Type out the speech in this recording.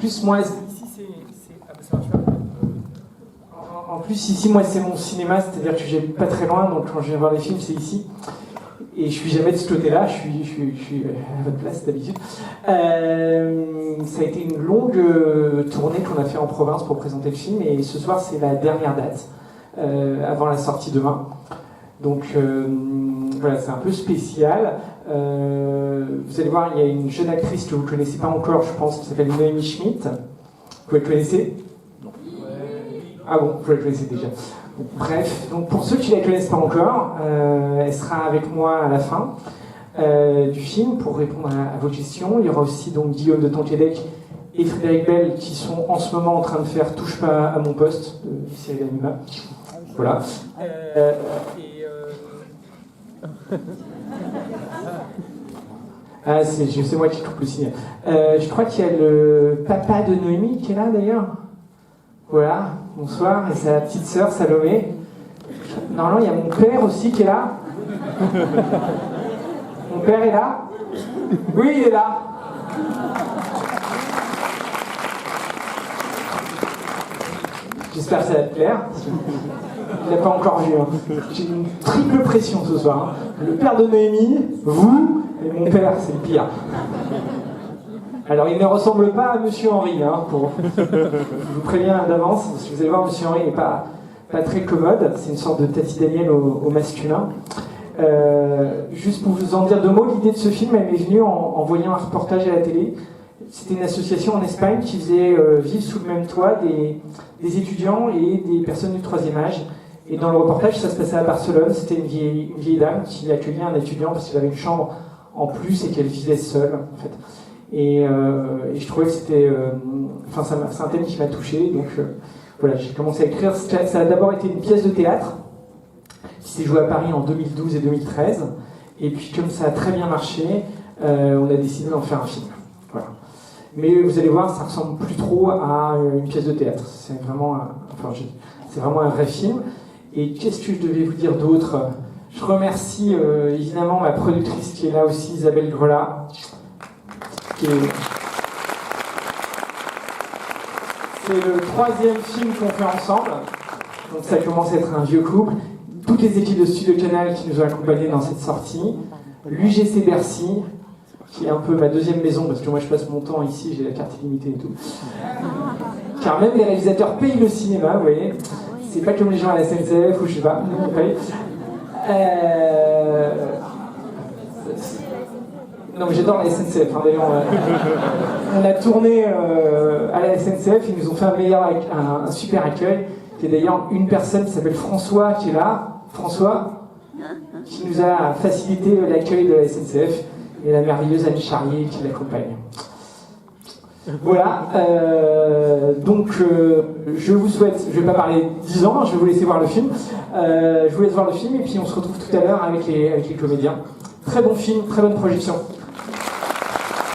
plus, moi... En plus, ici, moi, c'est mon cinéma, c'est-à-dire que j'habite pas très loin, donc quand je viens voir les films, c'est ici. Et je suis jamais de ce côté-là, je suis à votre place d'habitude. Ça a été une longue tournée qu'on a fait en province pour présenter le film, et ce soir, c'est la dernière date, avant la sortie demain. Donc voilà, c'est un peu spécial. Vous allez voir, il y a une jeune actrice que vous ne connaissez pas encore, je pense, qui s'appelle Noémie Schmidt. Vous la connaissez ? Ah bon, vous la connaissez déjà. Bon, bref, donc pour ceux qui ne la connaissent pas encore, elle sera avec moi à la fin du film pour répondre à vos questions. Il y aura aussi donc Guillaume de Tonquédec et Frédéric Bell qui sont en ce moment en train de faire Touche pas à mon poste de série Anima. Voilà. Ah, c'est moi qui coupe le signe. Je crois qu'il y a le papa de Noémie qui est là d'ailleurs. Voilà, bonsoir, et sa petite sœur Salomé. Normalement, il y a mon père aussi qui est là. Mon père est là ? Oui, il est là. J'espère que ça va te plaire. Il n'a pas encore vu. Hein. J'ai une triple pression ce soir. Hein. Le père de Noémie, vous, et mon père, c'est le pire. Alors, il ne ressemble pas à Monsieur Henri, hein, je vous préviens d'avance, parce que vous allez voir, Monsieur Henri n'est pas très commode, c'est une sorte de Tati Daniel au masculin. Juste pour vous en dire deux mots, l'idée de ce film, elle m'est venue en voyant un reportage à la télé. C'était une association en Espagne qui faisait vivre sous le même toit des étudiants et des personnes du troisième âge. Et dans le reportage, ça se passait à Barcelone, c'était une vieille dame qui accueillait un étudiant parce qu'il avait une chambre en plus et qu'elle vivait seule, en fait. Et je trouvais que c'était... c'est un thème qui m'a touché, donc voilà, j'ai commencé à écrire. Ça a d'abord été une pièce de théâtre qui s'est jouée à Paris en 2012 et 2013, et puis comme ça a très bien marché, on a décidé d'en faire un film. Voilà. Mais vous allez voir, ça ressemble plus trop à une pièce de théâtre. C'est vraiment un vrai film. Et qu'est-ce que je devais vous dire d'autre ? Je remercie évidemment ma productrice qui est là aussi, Isabelle Grelat. C'est le troisième film qu'on fait ensemble, donc ça commence à être un vieux couple. Toutes les équipes de Studio Canal qui nous ont accompagnés dans cette sortie, l'UGC Bercy, qui est un peu ma deuxième maison, parce que moi je passe mon temps ici, j'ai la carte illimitée et tout. Car même les réalisateurs payent le cinéma, vous voyez. C'est pas comme les gens à la SNCF ou je sais pas, nous on paye. Non mais j'adore la SNCF, hein, d'ailleurs on a tourné à la SNCF, ils nous ont fait un super accueil, qui est d'ailleurs une personne qui s'appelle François qui est là, François, qui nous a facilité l'accueil de la SNCF, et la merveilleuse Annie Charrier qui l'accompagne. Voilà, donc je vous souhaite, je vais pas parler 10 ans, je vais vous laisser voir le film, je vous laisse voir le film et puis on se retrouve tout à l'heure avec les comédiens. Très bon film, très bonne projection.